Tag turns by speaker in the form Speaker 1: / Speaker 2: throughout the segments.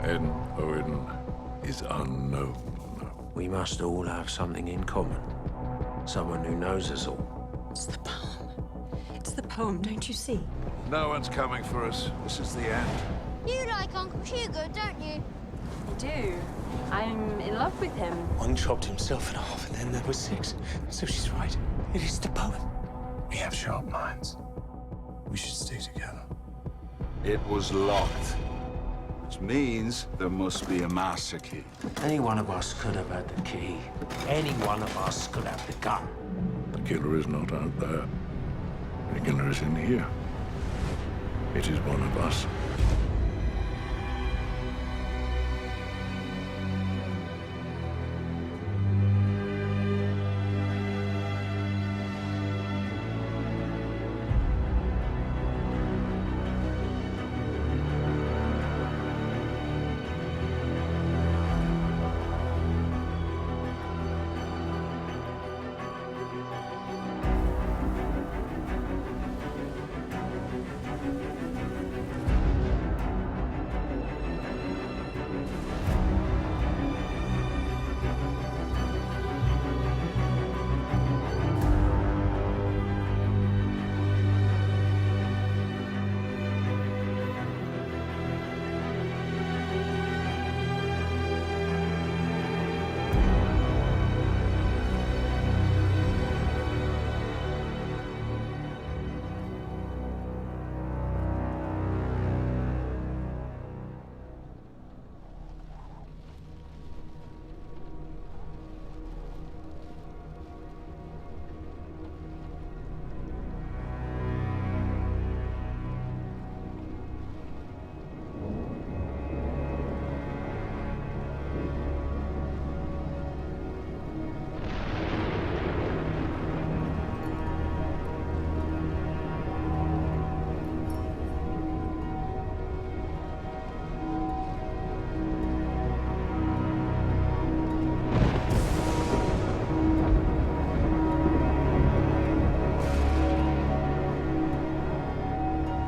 Speaker 1: Owen is unknown.
Speaker 2: We must all have something in common. Someone who knows us all.
Speaker 3: It's the poem. It's the poem, don't you see?
Speaker 1: No one's coming for us. This is the end.
Speaker 4: You like Uncle Hugo, don't you?
Speaker 3: I do. I'm in love with him.
Speaker 5: One chopped himself in half, and then there were 6. So she's right. It is the poem. We have sharp minds. We should stay together.
Speaker 1: It was locked, which means there must be a master key.
Speaker 2: Any one of us could have had the key. Any one of us could have the gun.
Speaker 1: The killer is not out there. The killer is in here. It is one of us.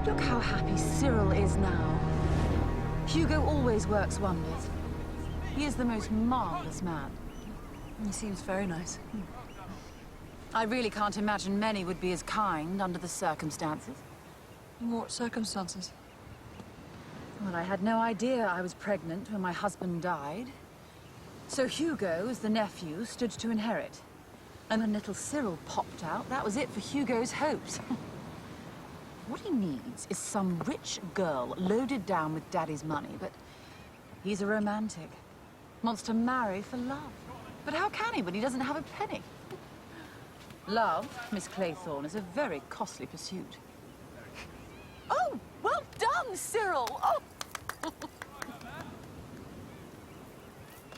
Speaker 6: Look how happy Cyril is now. Hugo always works wonders. He is the most marvelous man.
Speaker 3: He seems very nice.
Speaker 6: I really can't imagine many would be as kind under the circumstances.
Speaker 3: What circumstances?
Speaker 6: Well, I had no idea I was pregnant when my husband died. So Hugo, as the nephew, stood to inherit. And when little Cyril popped out, that was it for Hugo's hopes. What he needs is some rich girl loaded down with Daddy's money, but he's a romantic. Wants to marry for love. But how can he when he doesn't have a penny? Love, Miss Claythorne, is a very costly pursuit. Oh, well done, Cyril! Oh.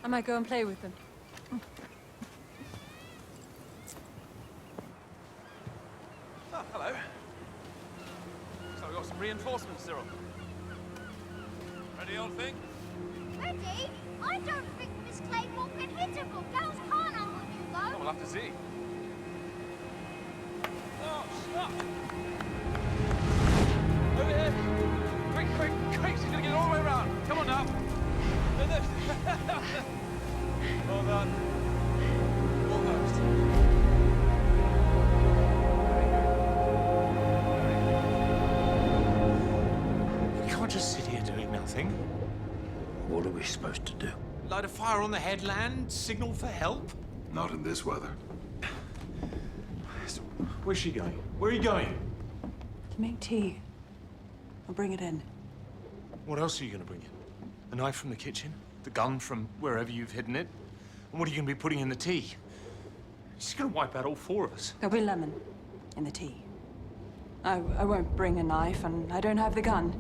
Speaker 3: I might go and play with them.
Speaker 7: Oh, hello. So we've got some reinforcements, Cyril. Ready, old thing?
Speaker 4: Ready? I don't think Miss Claythorne can hit a book. Girls can't, Uncle Hugo.
Speaker 7: Oh, we'll have to see. Oh, stop! Over here! Quick, quick, quick! She's gonna get all the way around. Come on now. Well done. Almost.
Speaker 5: We can't just sit here doing nothing.
Speaker 2: What are we supposed to do?
Speaker 5: Light a fire on the headland, signal for help?
Speaker 1: Not in this weather.
Speaker 5: Where's she going? Where are you going?
Speaker 3: To make tea. I'll bring it in.
Speaker 5: What else are you going to bring in? A knife from the kitchen? The gun from wherever you've hidden it? And what are you going to be putting in the tea? She's going to wipe out all 4 of us.
Speaker 3: There'll be lemon in the tea. I won't bring a knife, and I don't have the gun.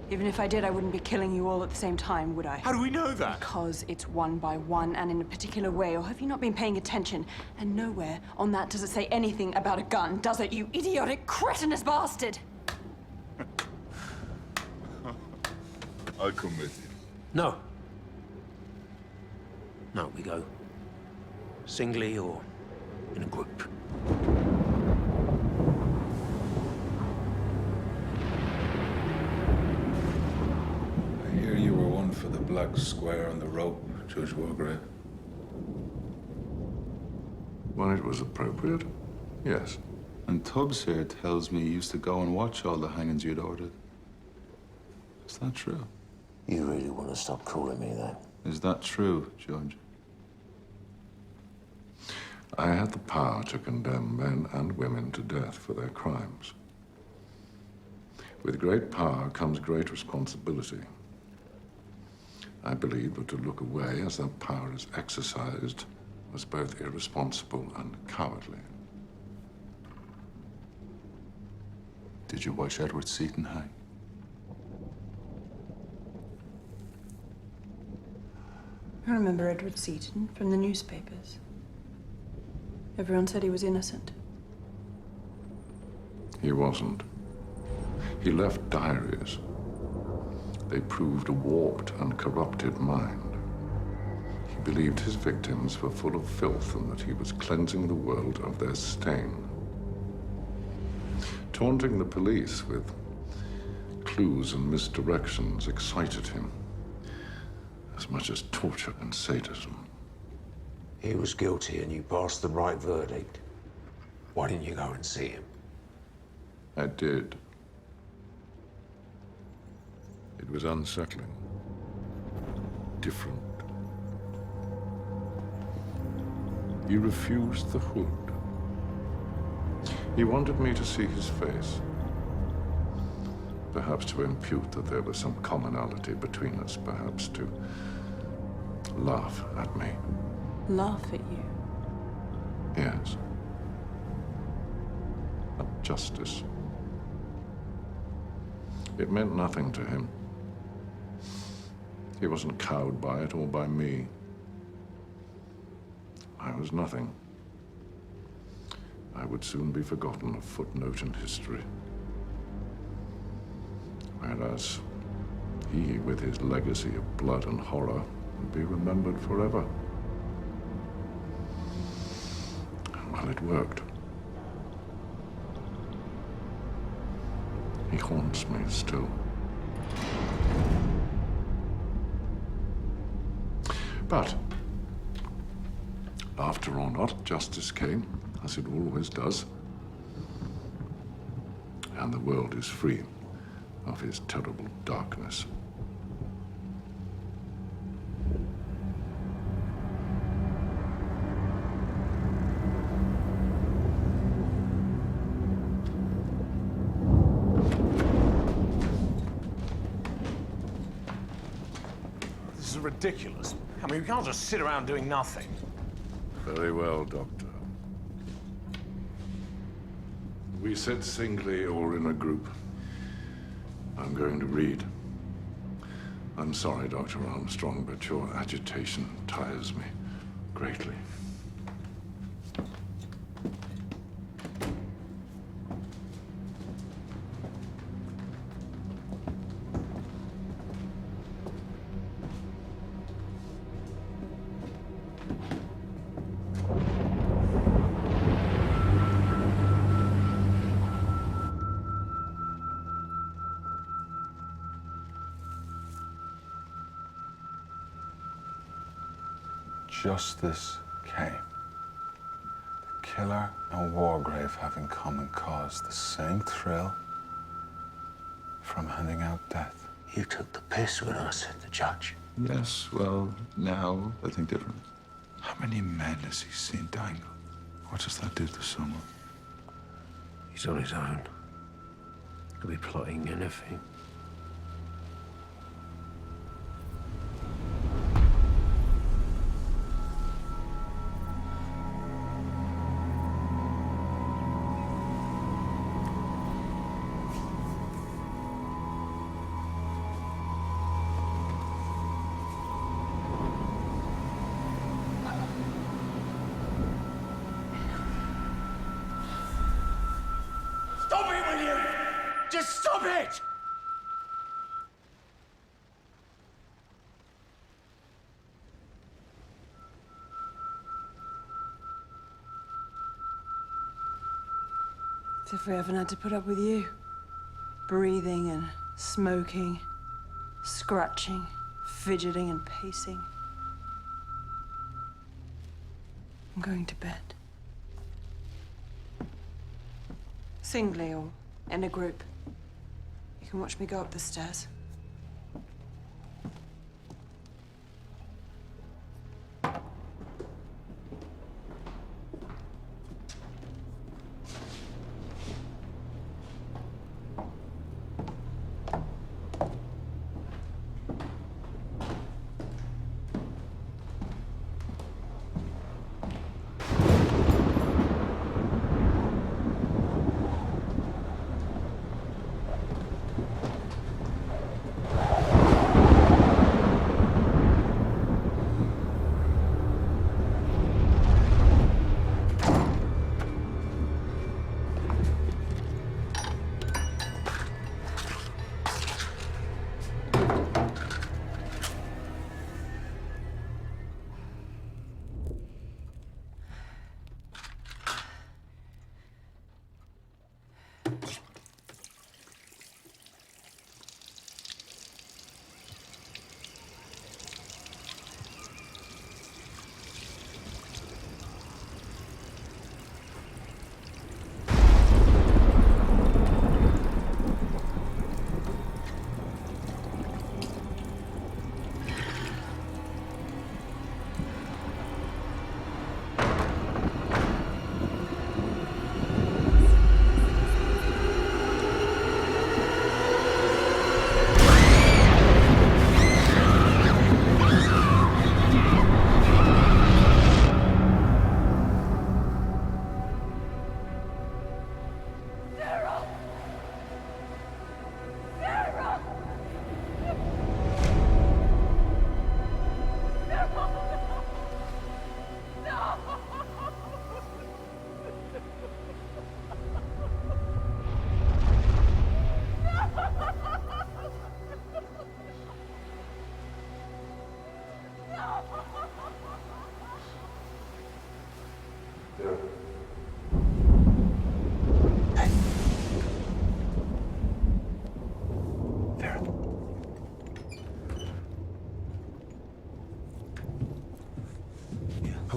Speaker 3: Even if I did, I wouldn't be killing you all at the same time, would I?
Speaker 5: How do we know that?
Speaker 3: Because it's one by one and in a particular way, or have you not been paying attention? And nowhere on that does it say anything about a gun, does it, you idiotic, cretinous bastard?
Speaker 1: I come with you.
Speaker 2: No. No, we go. Singly or in a group.
Speaker 1: I hear you were one for the
Speaker 8: black square on the rope, Judge Wargrave?
Speaker 1: When it was appropriate, yes.
Speaker 8: And Tubbs here tells me you used to go and watch all the hangings you'd ordered. Is that true?
Speaker 2: You really want to stop calling me that?
Speaker 8: Is that true, Judge?
Speaker 1: I had the power to condemn men and women to death for their crimes. With great power comes great responsibility. I believe that to look away as that power is exercised was both irresponsible and cowardly.
Speaker 8: Did you watch Edward Seaton hang?
Speaker 3: I remember Edward Seaton from the newspapers. Everyone said he was innocent.
Speaker 1: He wasn't. He left diaries. They proved a warped and corrupted mind. He believed his victims were full of filth and that he was cleansing the world of their stain. Taunting the police with clues and misdirections excited him as much as torture and sadism.
Speaker 2: He was guilty and you passed the right verdict. Why didn't you go and see him?
Speaker 1: I did. It was unsettling. Different. He refused the hood. He wanted me to see his face. Perhaps to impute that there was some commonality between us. Perhaps to laugh at me.
Speaker 3: Laugh at you?
Speaker 1: Yes. At justice. It meant nothing to him. He wasn't cowed by it or by me. I was nothing. I would soon be forgotten, a footnote in history. Whereas he, with his legacy of blood and horror, would be remembered forever. Well, it worked. He haunts me still. But, after or not, justice came, as it always does. And the world is free of his terrible darkness.
Speaker 5: This is ridiculous. I mean, we can't just sit around doing nothing.
Speaker 1: Very well, Doctor. We sit singly or in a group. I'm going to read. I'm sorry, Dr. Armstrong, but your agitation tires me greatly.
Speaker 8: Justice came. The killer and Wargrave have in common cause the same thrill from handing out death.
Speaker 2: You took the piss when I said the judge.
Speaker 8: Yes, well, now I think differently. How many men has he seen dangle? What does that do to someone?
Speaker 2: He's on his own. Could be plotting anything.
Speaker 5: Stop it, will you? Just stop it!
Speaker 3: As if we haven't had to put up with you. Breathing and smoking, scratching, fidgeting and pacing. I'm going to bed. Singly or in a group. You can watch me go up the stairs.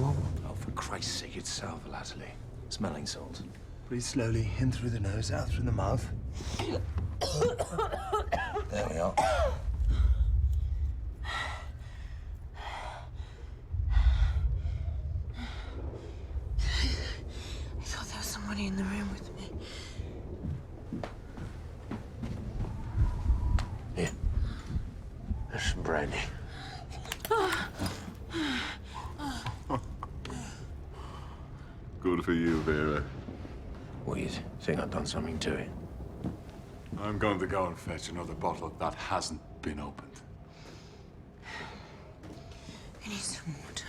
Speaker 2: Oh, for Christ's sake, it's sal volatile. Smelling salt.
Speaker 9: Breathe slowly, in through the nose, out through the mouth. There we are.
Speaker 3: I thought there was somebody in the room with me.
Speaker 2: Here. There's some brandy.
Speaker 8: Good for you, Vera.
Speaker 2: What do you think I've done something to it?
Speaker 8: I'm going to go and fetch another bottle that hasn't been opened.
Speaker 3: I need some water.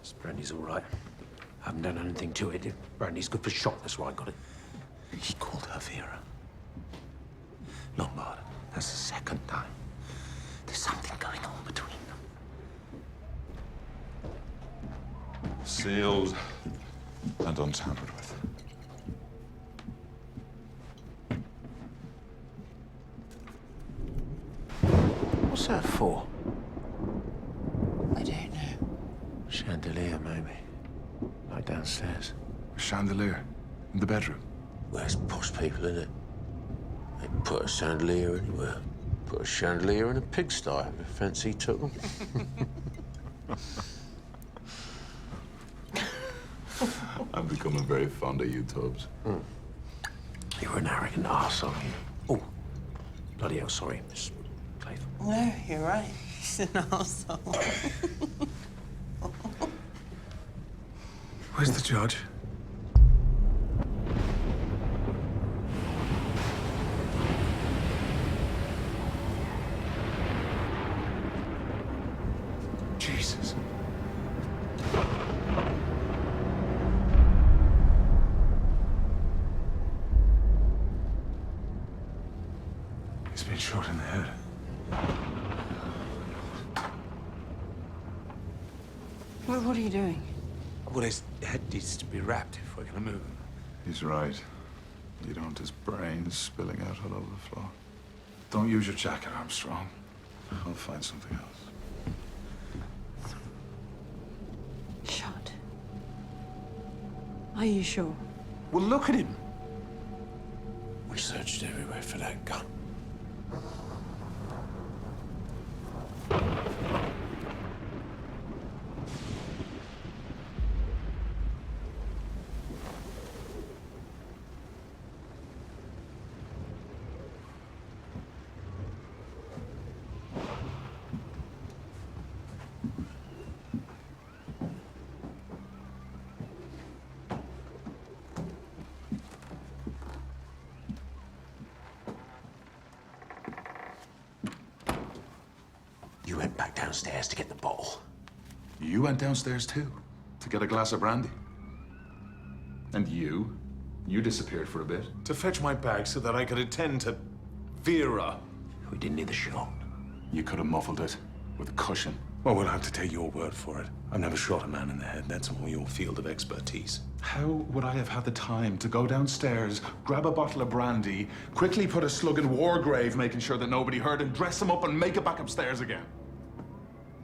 Speaker 2: This brandy's all right. I haven't done anything to it. Brandy's good for shock, that's why I got it.
Speaker 9: He called her Vera.
Speaker 2: Lombard, that's the second time. There's something going on between them.
Speaker 8: Sealed and untampered with.
Speaker 2: What's that for?
Speaker 3: I don't know.
Speaker 2: Chandelier, maybe. Like downstairs.
Speaker 8: A chandelier in the bedroom.
Speaker 2: Where's posh people, in it? They can put a chandelier anywhere. Put a chandelier in a pigsty if a fancy took them.
Speaker 8: I'm becoming very fond of you, Tubbs.
Speaker 2: You're an arrogant arsehole. Oh, bloody hell, sorry, Miss Clayton.
Speaker 10: No, you're right. He's an arsehole.
Speaker 9: Where's the judge?
Speaker 8: Jesus. He's been shot in the head.
Speaker 3: What are you doing?
Speaker 9: Well, his head needs to be wrapped if we're going to move him.
Speaker 8: He's right. You don't want his brains spilling out all over the floor. Don't use your jacket, Armstrong. I'll find something else.
Speaker 3: Are you sure?
Speaker 5: Well, look at him.
Speaker 2: We searched everywhere for that gun. You went back downstairs to get the bottle.
Speaker 8: You went downstairs too, to get a glass of brandy. And you? You disappeared for a bit.
Speaker 5: To fetch my bag so that I could attend to Vera.
Speaker 2: We didn't hear the shot.
Speaker 8: You could have muffled it with a cushion.
Speaker 5: Well, we'll have to take your word for it. I've never shot a man in the head. That's more your field of expertise.
Speaker 8: How would I have had the time to go downstairs, grab a bottle of brandy, quickly put a slug in Wargrave, making sure that nobody heard, and dress him up and make it back upstairs again?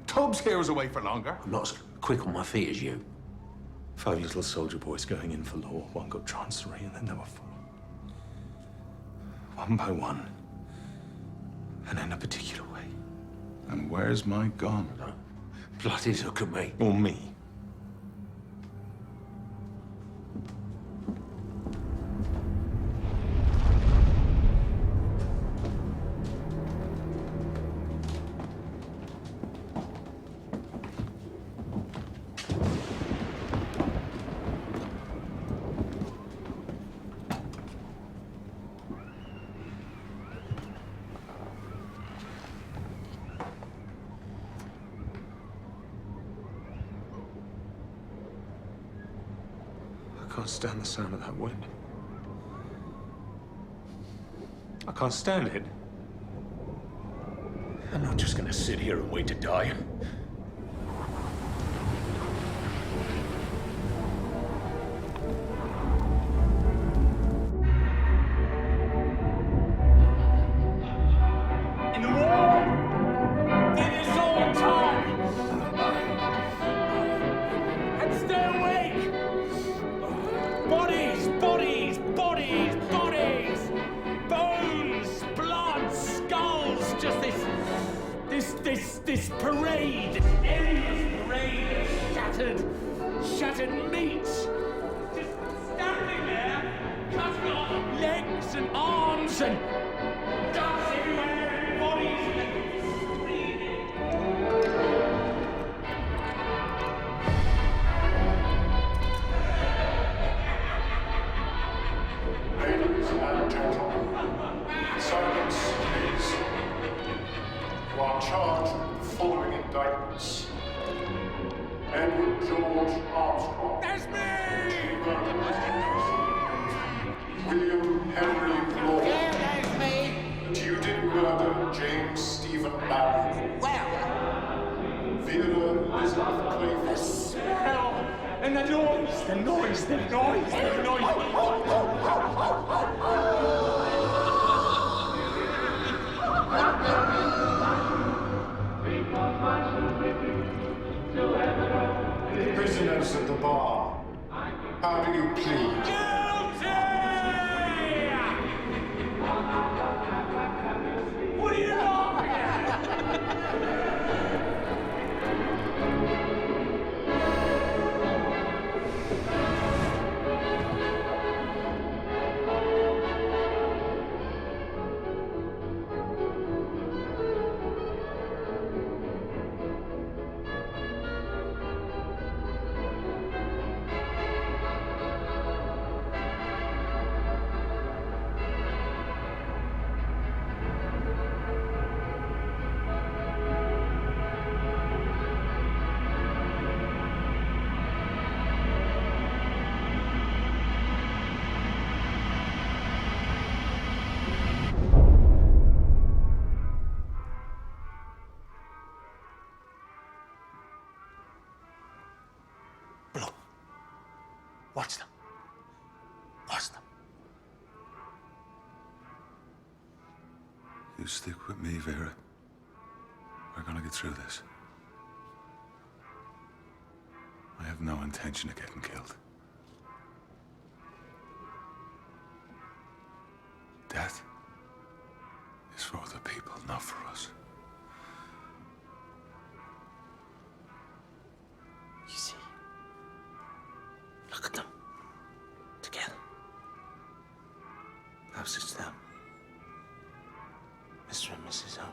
Speaker 8: Tubbs here was away for longer.
Speaker 2: I'm not as quick on my feet as you.
Speaker 5: 5 little soldier boys going in for law. One got chancery, and then there were 4. One by one. And in a particular way.
Speaker 8: And where's my gun?
Speaker 2: Bloody look at me.
Speaker 5: Or me. I can't stand the sound of that wind. I can't stand it. I'm not just gonna sit here and wait to die. In the war, it is all time. And stay awake. Bodies, bodies, bodies, bodies! Bones, blood, skulls, just this parade, this endless parade of shattered meat. Just standing there, cutting off legs and arms and guts everywhere, bodies and screaming.
Speaker 1: Ladies and gentlemen, silence, please. You are charged with the following indictments. Edward George Armstrong.
Speaker 5: That's me!
Speaker 1: William Henry Law.
Speaker 10: Yeah, that's me.
Speaker 1: You did murder James Stephen Barry.
Speaker 10: Well,
Speaker 1: Vera Elizabeth Clayton.
Speaker 5: Smell! And the noise, the noise, the noise, the noise.
Speaker 1: Prisoners at the bar. How do you plead?
Speaker 5: Guilty! What are you laughing at? Watch them. Watch them.
Speaker 8: You stick with me, Vera. We're gonna get through this. I have no intention of getting killed.
Speaker 2: Perhaps it's them. Mr. and Mrs. Owen.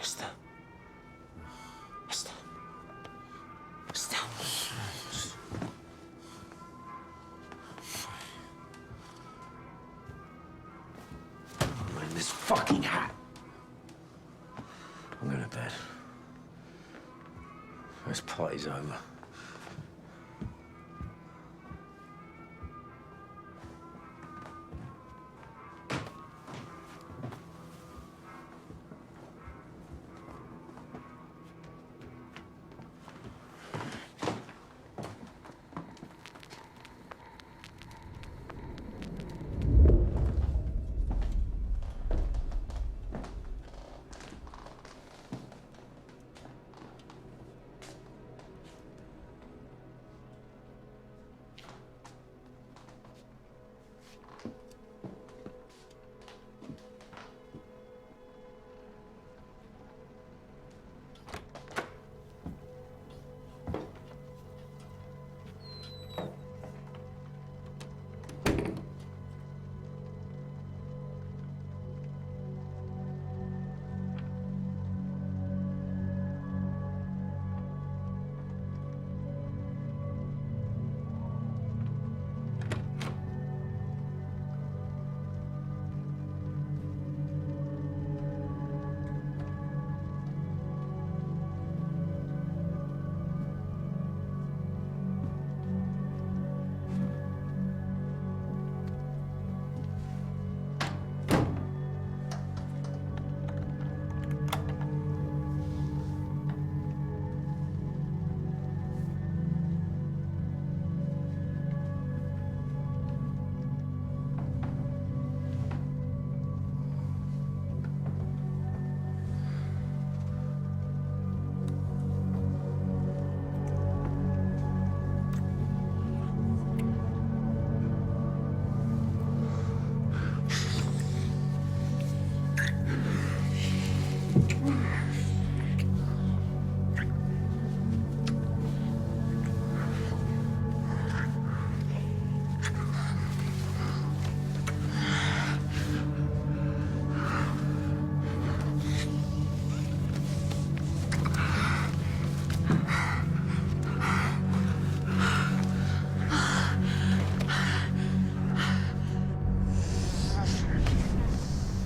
Speaker 2: Mr. Mr. Mr. I'm wearing this fucking hat. I'm going to bed. This party's over.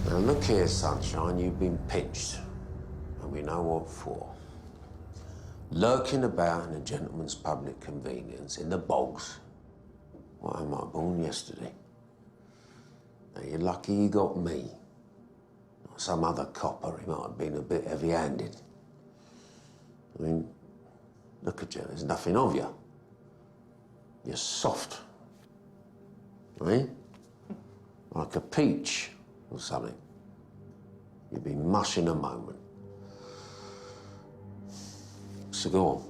Speaker 2: Now look here, sunshine, you've been pinched, and we know what for. Lurking about in a gentleman's public convenience in the bogs. Why am I born yesterday? Now you're lucky you got me. Not some other copper, he might have been a bit heavy-handed. I mean, look at you, there's nothing of you. You're soft. Eh? Like a peach or something. You'd be mush in a moment. So go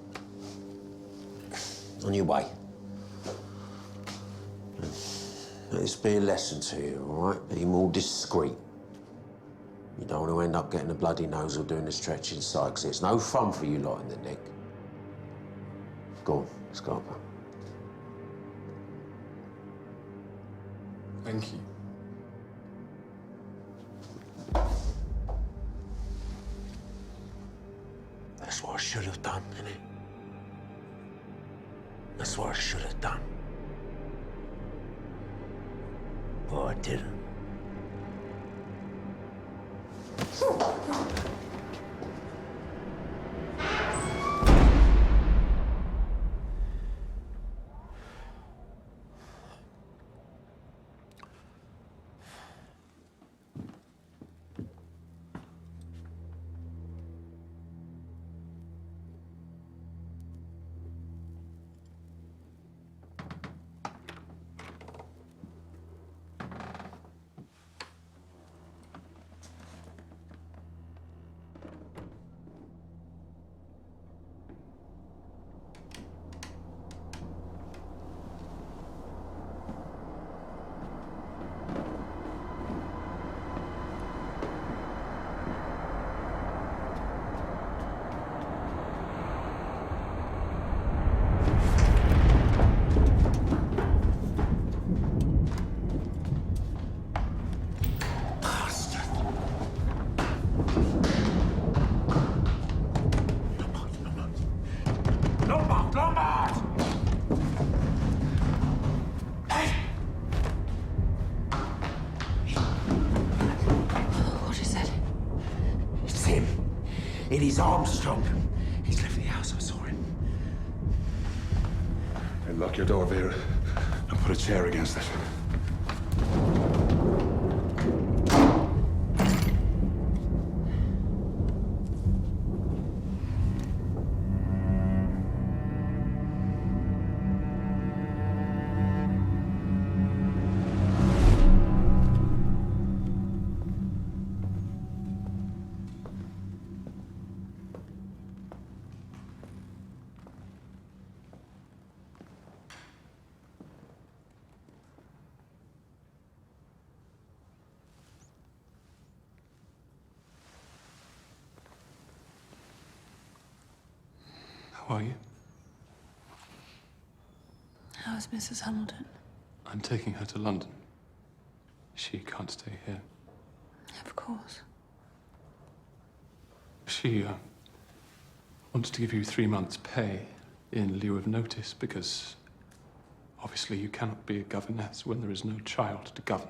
Speaker 2: on your way. Let this be a lesson to you, all right? Be more discreet. You don't want to end up getting a bloody nose or doing a stretch inside, because it's no fun for you lot in the neck. Go on, let's go up.
Speaker 8: Thank you.
Speaker 2: That's what I should have done, innit? That's what I should have done. But I didn't. It is Armstrong. He's left the house, I saw him.
Speaker 8: Hey, lock your door, Vera, and put a chair against it.
Speaker 5: How are you?
Speaker 3: How's Mrs. Hamilton?
Speaker 5: I'm taking her to London. She can't stay here.
Speaker 3: Of course.
Speaker 5: She wants to give you 3 months' pay in lieu of notice because obviously you cannot be a governess when there is no child to govern.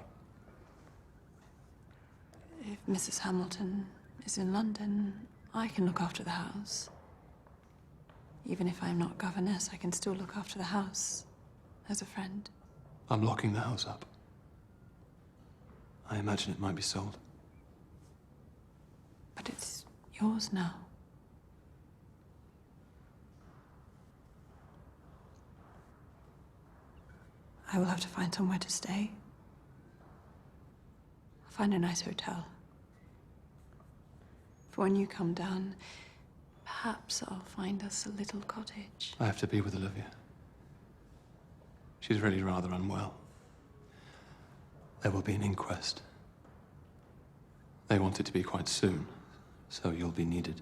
Speaker 3: If Mrs. Hamilton is in London, I can look after the house. Even if I'm not governess, I can still look after the house as a friend.
Speaker 5: I'm locking the house up. I imagine it might be sold.
Speaker 3: But it's yours now. I will have to find somewhere to stay. I'll find a nice hotel. For when you come down, perhaps I'll find us a little cottage.
Speaker 5: I have to be with Olivia. She's really rather unwell. There will be an inquest. They want it to be quite soon, so you'll be needed.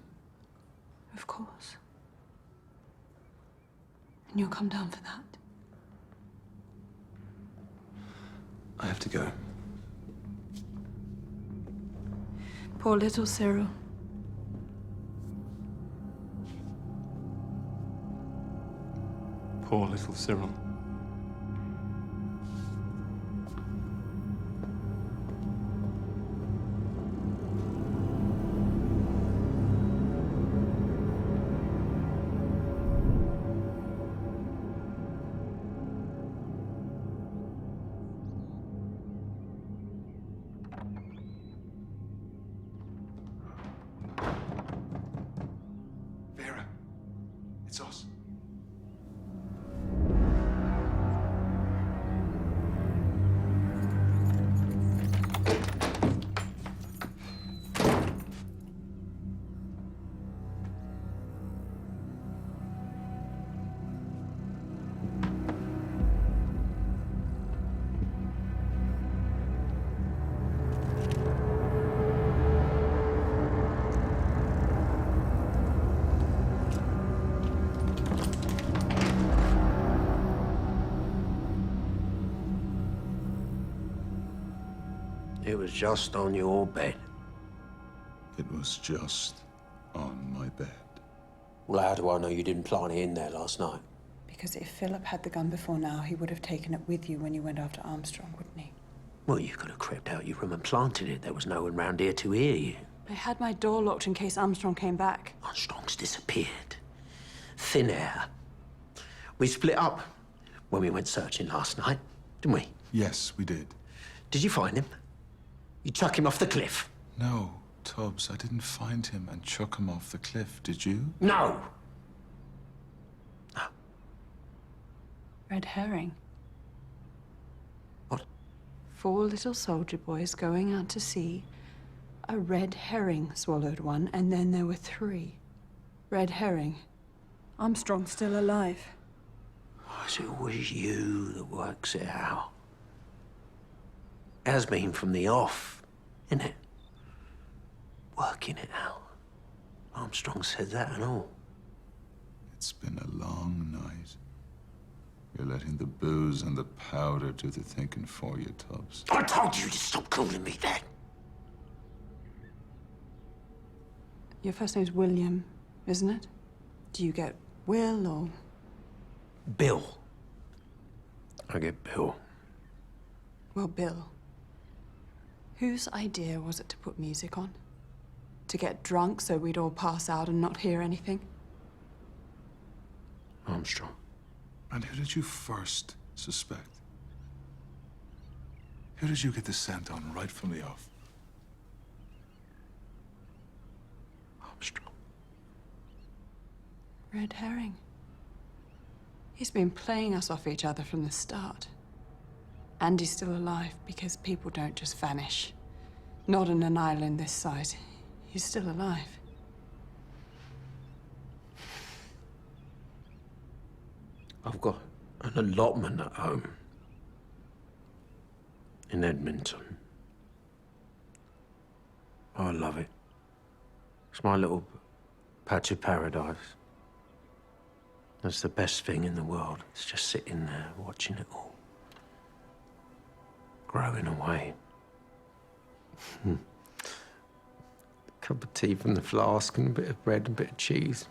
Speaker 3: Of course. And you'll come down for that.
Speaker 5: I have to go.
Speaker 3: Poor little Cyril.
Speaker 5: Poor little Cyril.
Speaker 8: Vera, it's us.
Speaker 2: It was just on your bed.
Speaker 8: It was just on my bed.
Speaker 2: Well, how do I know you didn't plant it in there last night?
Speaker 3: Because if Philip had the gun before now, he would have taken it with you when you went after Armstrong, wouldn't he?
Speaker 2: Well, you could have crept out your room and planted it. There was no one round here to hear you.
Speaker 3: I had my door locked in case Armstrong came back.
Speaker 2: Armstrong's disappeared. Thin air. We split up when we went searching last night, didn't we?
Speaker 8: Yes, we did.
Speaker 2: Did you find him? You chuck him off the cliff?
Speaker 8: No, Tubbs, I didn't find him and chuck him off the cliff, did you?
Speaker 2: No.
Speaker 3: Red herring.
Speaker 2: What?
Speaker 3: 4 little soldier boys going out to sea. A red herring swallowed one, and then there were 3. Red herring. Armstrong's still alive.
Speaker 2: It's always you that works it out. Has been from the off, innit? Working it out. Armstrong said that and all.
Speaker 8: It's been a long night. You're letting the booze and the powder do the thinking for you, Tubbs.
Speaker 2: I told you to stop calling me that.
Speaker 3: Your first name's William, isn't it? Do you get Will or...
Speaker 2: Bill. I get Bill.
Speaker 3: Well, Bill. Whose idea was it to put music on? To get drunk so we'd all pass out and not hear anything?
Speaker 9: Armstrong.
Speaker 8: And who did you first suspect? Who did you get the scent on right from the off?
Speaker 9: Armstrong.
Speaker 3: Red herring. He's been playing us off each other from the start. Andy's still alive because people don't just vanish. Not on an island this size. He's still alive.
Speaker 2: I've got an allotment at home in Edmonton. I love it. It's my little patch of paradise. That's the best thing in the world. It's just sitting there watching it all growing away. Cup of tea from the flask and a bit of bread and a bit of cheese.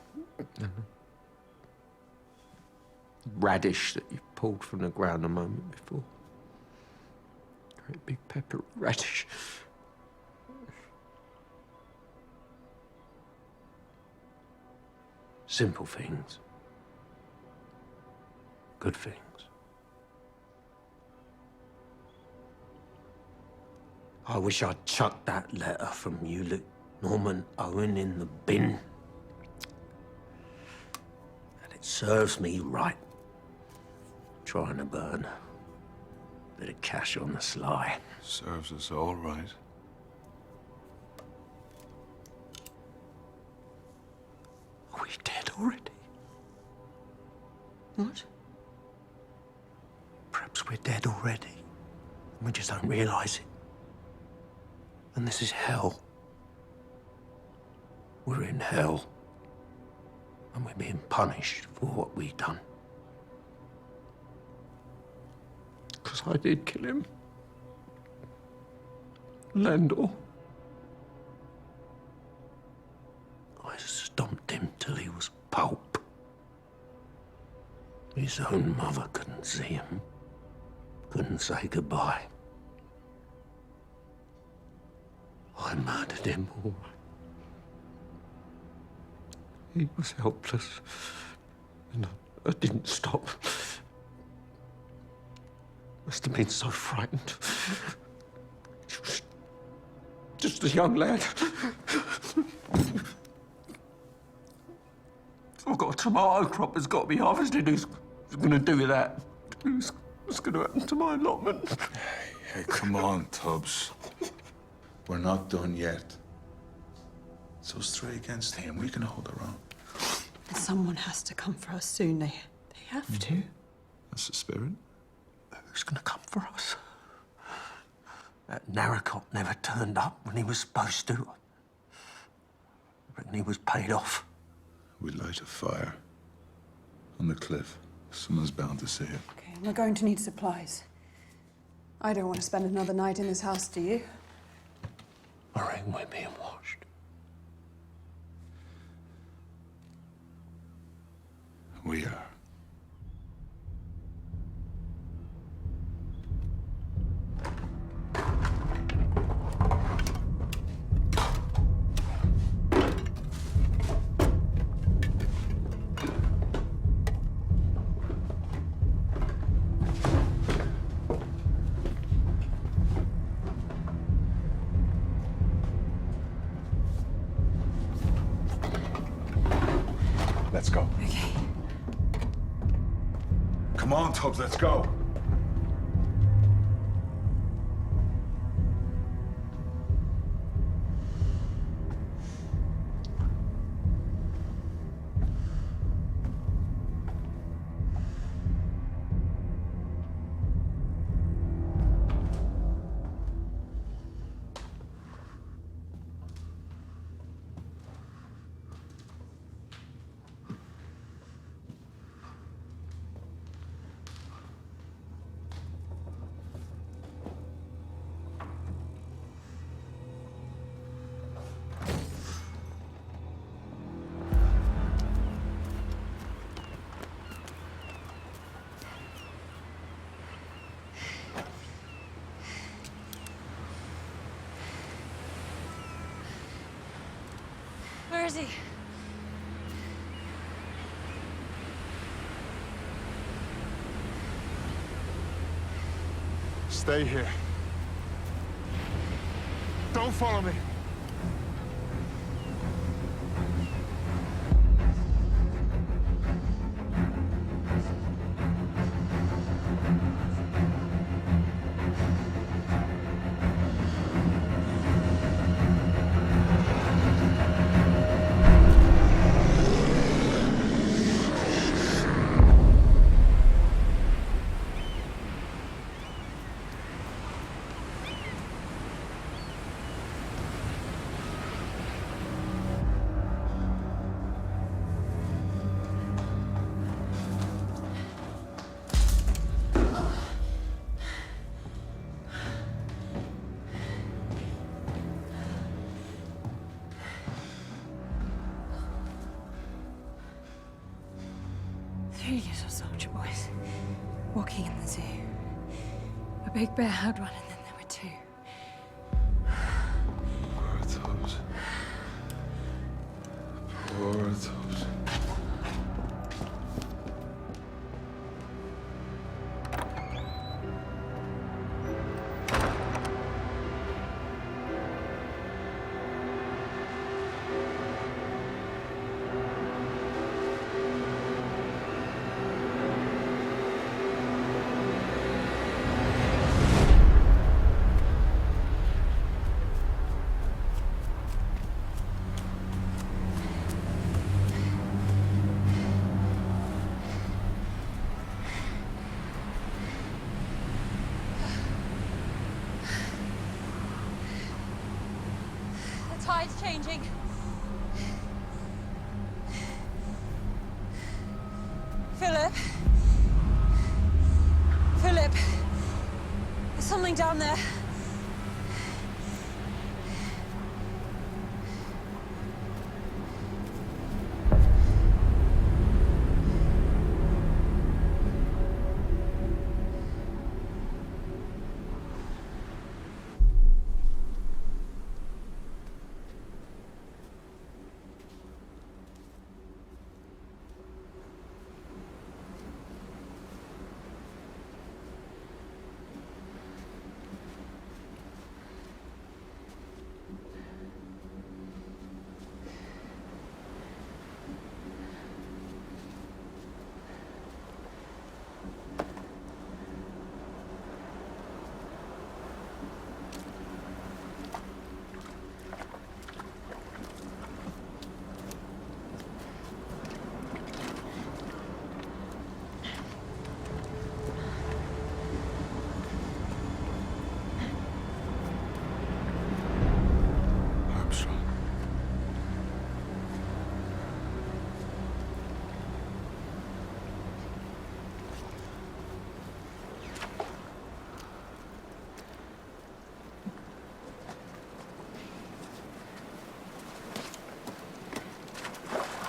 Speaker 2: Radish that you've pulled from the ground a moment before. Great big pepper radish. Simple things. Good things. I wish I'd chucked that letter from you, Norman Owen, in the bin. And it serves me right. Trying to burn a bit of cash on the sly.
Speaker 8: Serves us all right.
Speaker 2: Are we dead already?
Speaker 3: What?
Speaker 2: Perhaps we're dead already. And we just don't realise it. And this is hell. We're in hell. And we're being punished for what we've done. Because I did kill him. Landor. I stomped him till he was pulp. His own mother couldn't see him. Couldn't say goodbye. I murdered him all. He was helpless. And I didn't stop. Must have been so frightened. He was just a young lad. I've got a tomato crop that's got to be harvested. Who's going to do with that? What's going to happen to my allotment?
Speaker 8: Hey, come on, Tubbs. We're not done yet. It's us three against him. We can hold our own.
Speaker 3: And someone has to come for us soon. They have to.
Speaker 8: That's the spirit.
Speaker 2: Who's going to come for us? That Narracop never turned up when he was supposed to. I reckon he was paid off.
Speaker 8: We light a fire on the cliff. Someone's bound to see it.
Speaker 3: Okay, we're going to need supplies. I don't want to spend another night in this house, do you?
Speaker 2: I reckon we're being watched.
Speaker 8: We are. Let's go.
Speaker 3: Okay.
Speaker 8: Come on, Tubbs, let's go.
Speaker 6: Where is he?
Speaker 8: Stay here. Don't follow me.
Speaker 6: Three little soldier boys walking in the zoo. A big bear had one, and then there were two.
Speaker 8: Poor those. Poor those.
Speaker 6: The tide's changing. Philip. Philip. There's something down there.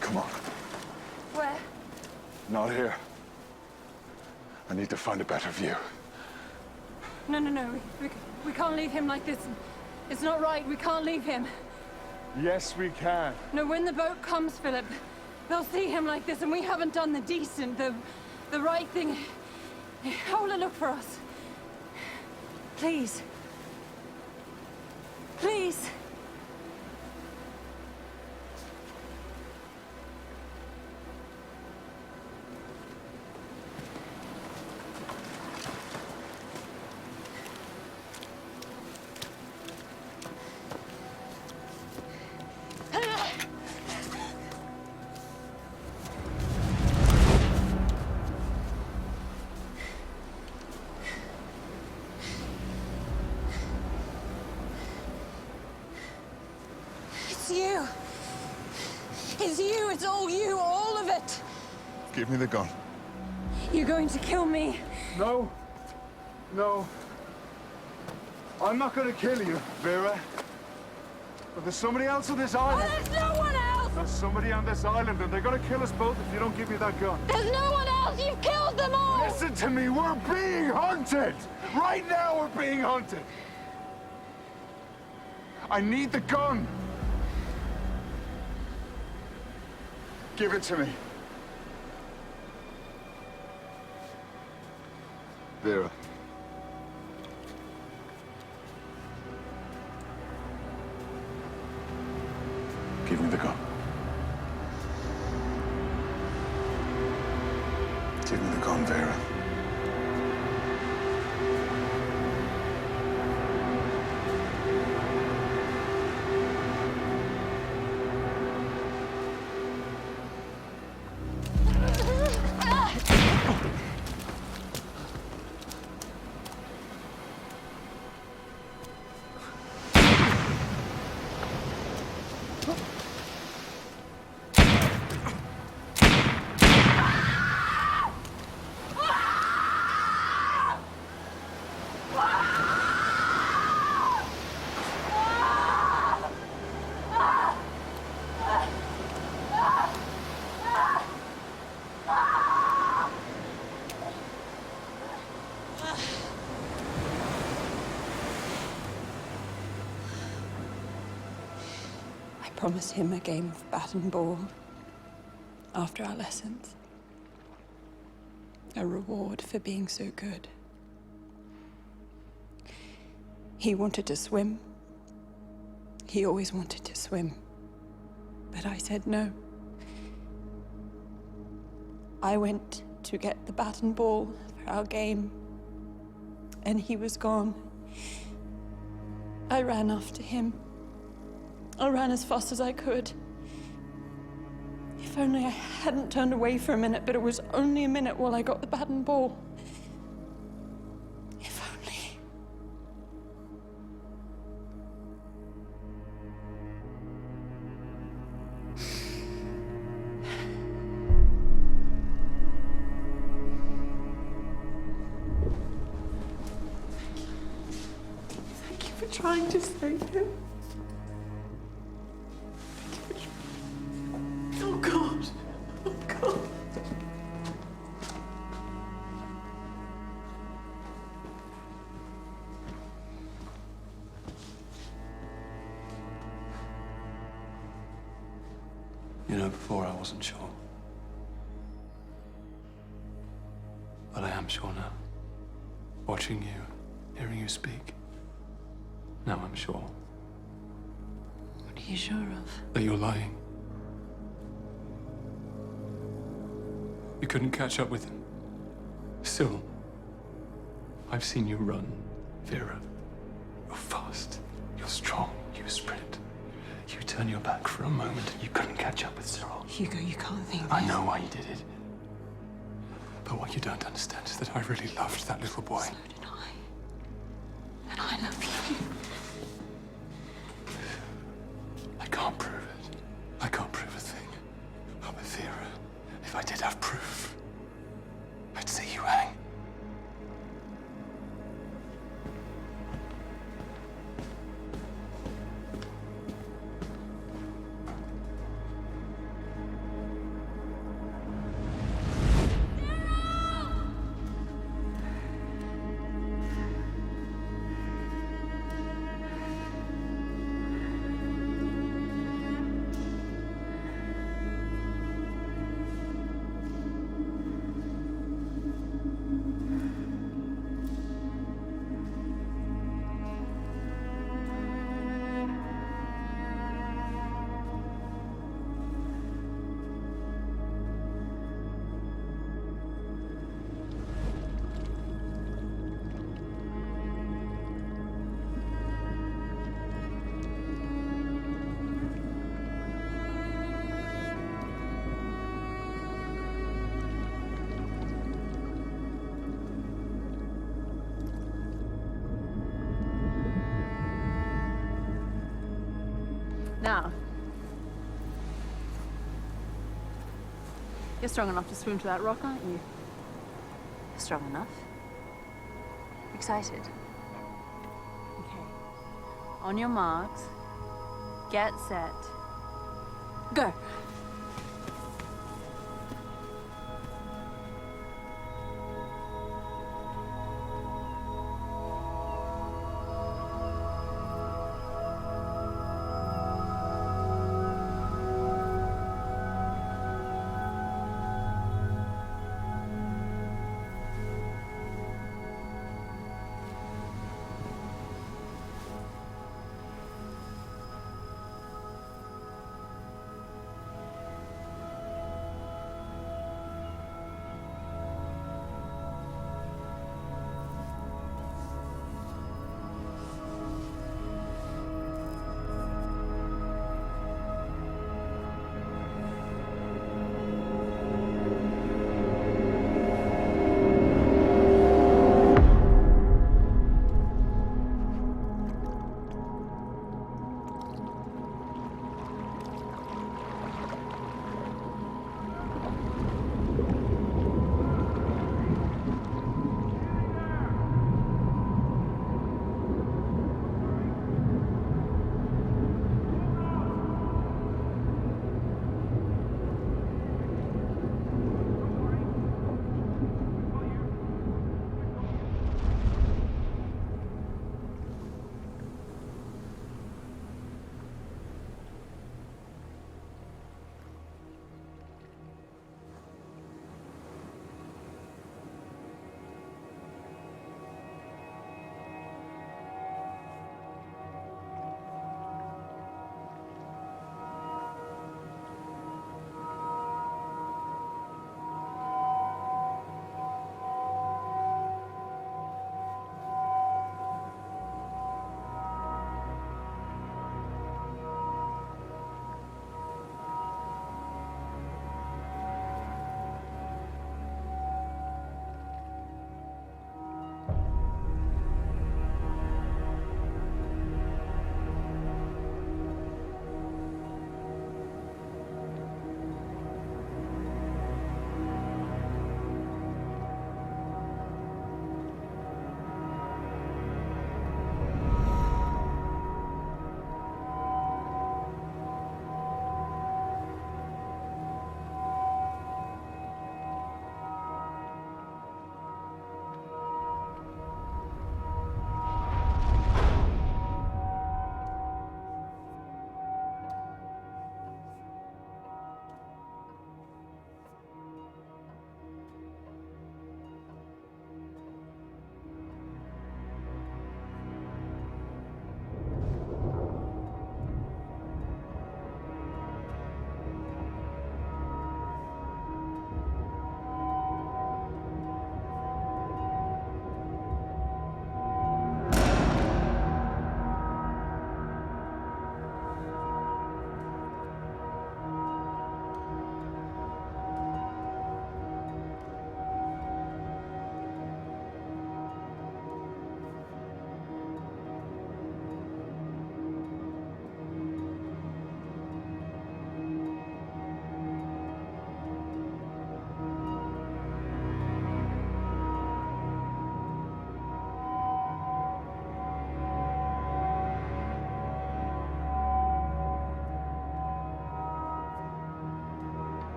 Speaker 8: Come on.
Speaker 6: Where?
Speaker 8: Not here. I need to find a better view.
Speaker 6: No. We can't leave him like this. It's not right. We can't leave him.
Speaker 8: Yes, we can.
Speaker 6: No, when the boat comes, Philip, they'll see him like this, and we haven't done the decent, the right thing. How will it look for us? Please. Please. It's you. It's you. It's all you. All of it.
Speaker 8: Give me the gun.
Speaker 6: You're going to kill me.
Speaker 8: No. No. I'm not going to kill you, Vera. But there's somebody else on this
Speaker 6: Oh,
Speaker 8: island.
Speaker 6: there's no one else!
Speaker 8: There's somebody on this island, and they're going to kill us both if you don't give me that gun.
Speaker 6: There's no one else! You've killed them all!
Speaker 8: Listen to me, we're being hunted! Right now we're being hunted! I need the gun! Give it to me. Vera. Give me the gun. Give me the gun, Vera.
Speaker 3: I promised him a game of bat and ball after our lessons. A reward for being so good. He wanted to swim. He always wanted to swim. But I said no. I went to get the bat and ball for our game, and he was gone. I ran after him. I ran as fast as I could. If only I hadn't turned away for a minute, but it was only a minute while I got the bat and ball. If only. Thank you for trying to save him. Oh, God. Oh, God.
Speaker 11: You know, before I wasn't sure. But I am sure now. Watching you, hearing you speak. Now I'm sure.
Speaker 3: What are you sure of?
Speaker 11: That you're lying. You couldn't catch up with him. Still, I've seen you run, Vera. You're fast, you're strong, you sprint. You turn your back for a moment and you couldn't catch up with Cyril.
Speaker 3: Hugo, you can't think
Speaker 11: I
Speaker 3: this.
Speaker 11: know why you did it. But what you don't understand is that I really loved that little boy.
Speaker 3: So did I. And I love you.
Speaker 11: I can't prove it. I can't prove a thing. Oh, but Vera, if I did have proof, I'd see you hang.
Speaker 6: Now, you're strong enough to swim to that rock, aren't you? Strong enough? Excited? Okay. On your marks, get set, go.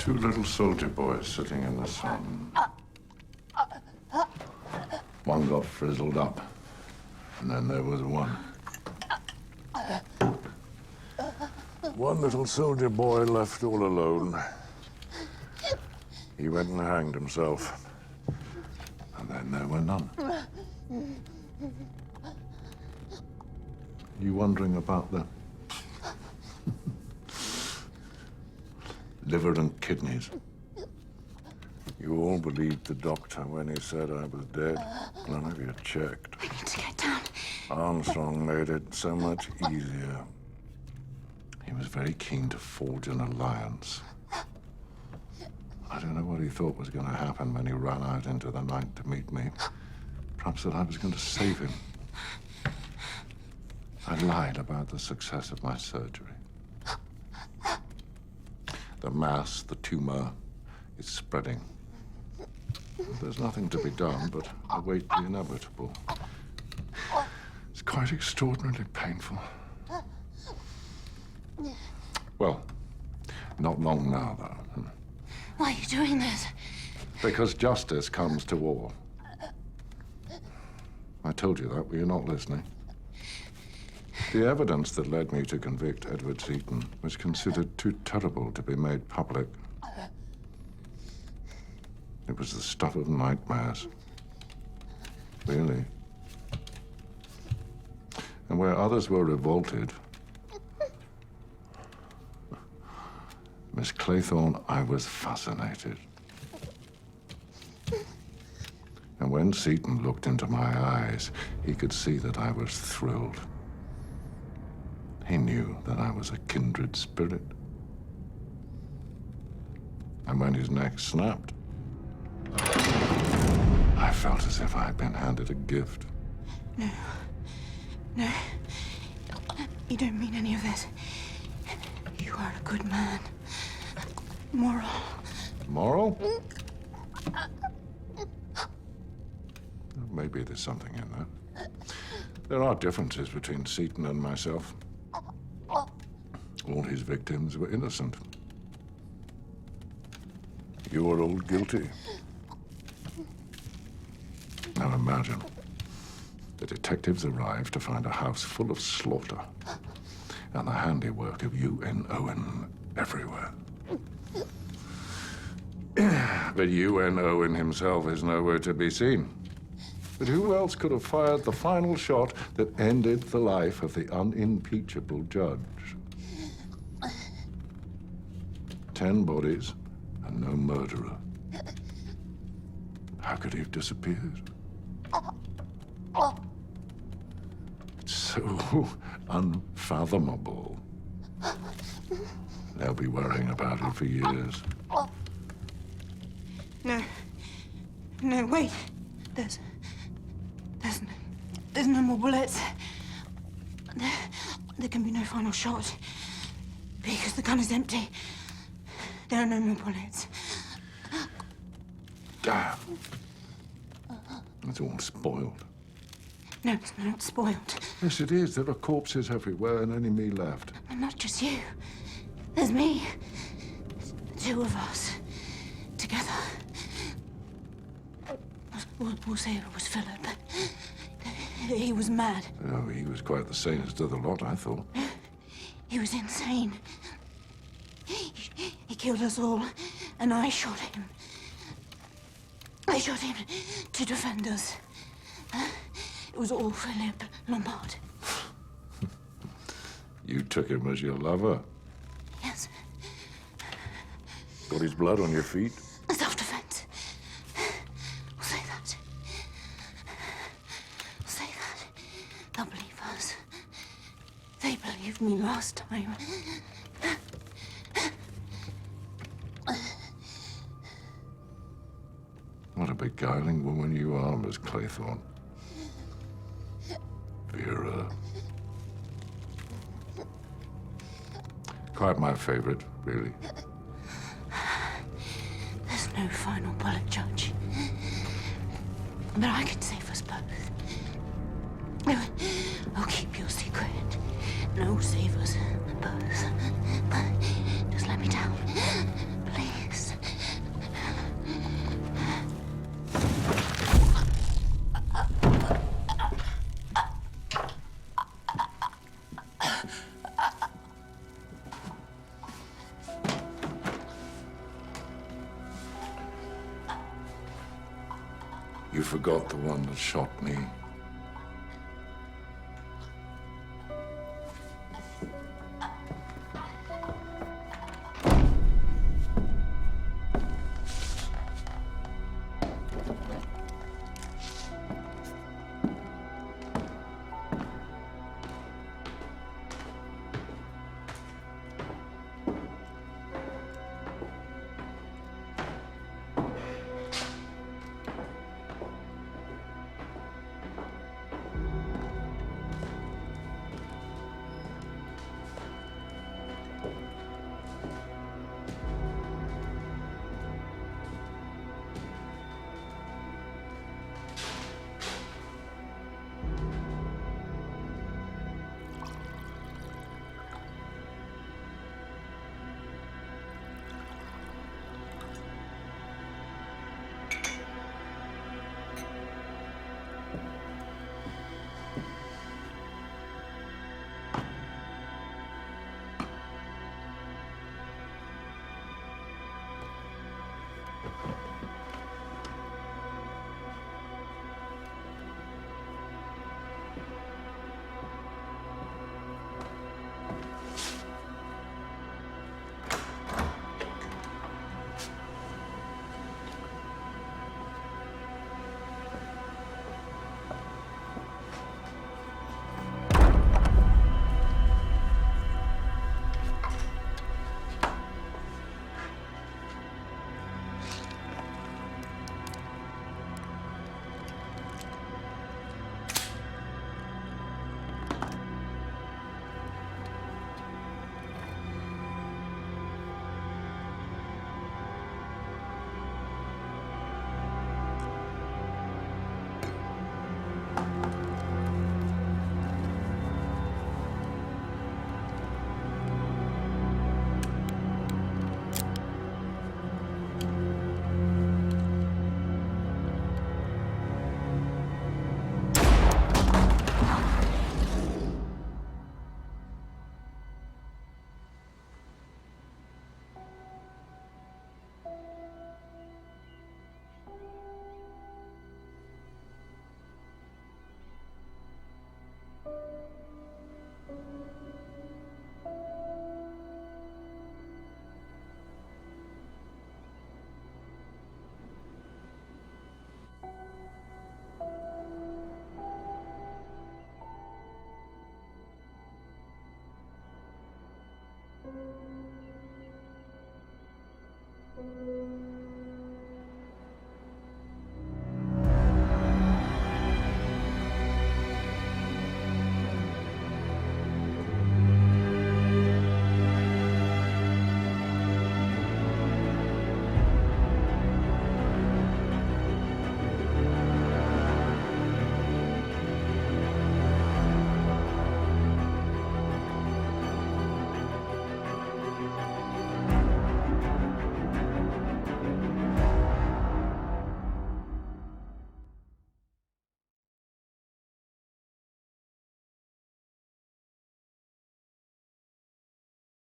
Speaker 1: Two little soldier boys sitting in the sun. One got frizzled up, and then there was one. One little soldier boy left all alone. He went and hanged himself. And then there were none. You wondering about the liver and kidneys? You all believed the doctor when he said I was dead. None of you checked.
Speaker 3: I need to get down.
Speaker 1: Armstrong made it so much easier. He was very keen to forge an alliance. I don't know what he thought was going to happen when he ran out into the night to meet me. Perhaps that I was going to save him. I lied about the success of my surgery. The mass, the tumor, is spreading. There's nothing to be done but await the inevitable. It's quite extraordinarily painful. Well, not long now, though.
Speaker 3: Why are you doing this?
Speaker 1: Because justice comes to all. I told you that, were you not listening? The evidence that led me to convict Edward Seaton was considered too terrible to be made public. It was the stuff of nightmares. Really. And where others were revolted, Miss Claythorne, I was fascinated. And when Seaton looked into my eyes, he could see that I was thrilled. He knew that I was a kindred spirit. And when his neck snapped, I felt as if I had been handed a gift.
Speaker 3: No. No. You don't mean any of this. You are a good man. Moral.
Speaker 1: Moral? Maybe there's something in that. There are differences between Seaton and myself. All his victims were innocent. You were all guilty. Now imagine, the detectives arrived to find a house full of slaughter and the handiwork of U.N. Owen everywhere. But U.N. Owen himself is nowhere to be seen. But who else could have fired the final shot that ended the life of the unimpeachable judge? 10 bodies and no murderer. How could he have disappeared? It's so unfathomable. They'll be worrying about it for years.
Speaker 3: No. No, wait. There's no more bullets. There can be no final shot. Because the gun is empty. There are no more bullets.
Speaker 1: Damn. It's all spoiled.
Speaker 3: No, it's not spoiled.
Speaker 1: Yes, it is. There are corpses everywhere and only me left.
Speaker 3: And not just you. There's me. The two of us. Together. We'll say it was Philip. He was mad.
Speaker 1: Oh, he was quite the sanest of the lot, I thought.
Speaker 3: He was insane. He killed us all, and I shot him. I shot him to defend us. It was all Philip Lombard.
Speaker 1: You took him as your lover.
Speaker 3: Yes.
Speaker 1: Got his blood on your feet?
Speaker 3: Self-defense. We'll say that. We'll say that. They'll believe us. They believed me last time.
Speaker 1: What a beguiling woman you are, Miss Claythorne. Vera. Quite my favorite, really.
Speaker 3: There's no final bullet, Judge. But I can save us both. I'll keep your secret. And I'll save us both. Just let me down. Please.
Speaker 1: You forgot the one that shot me.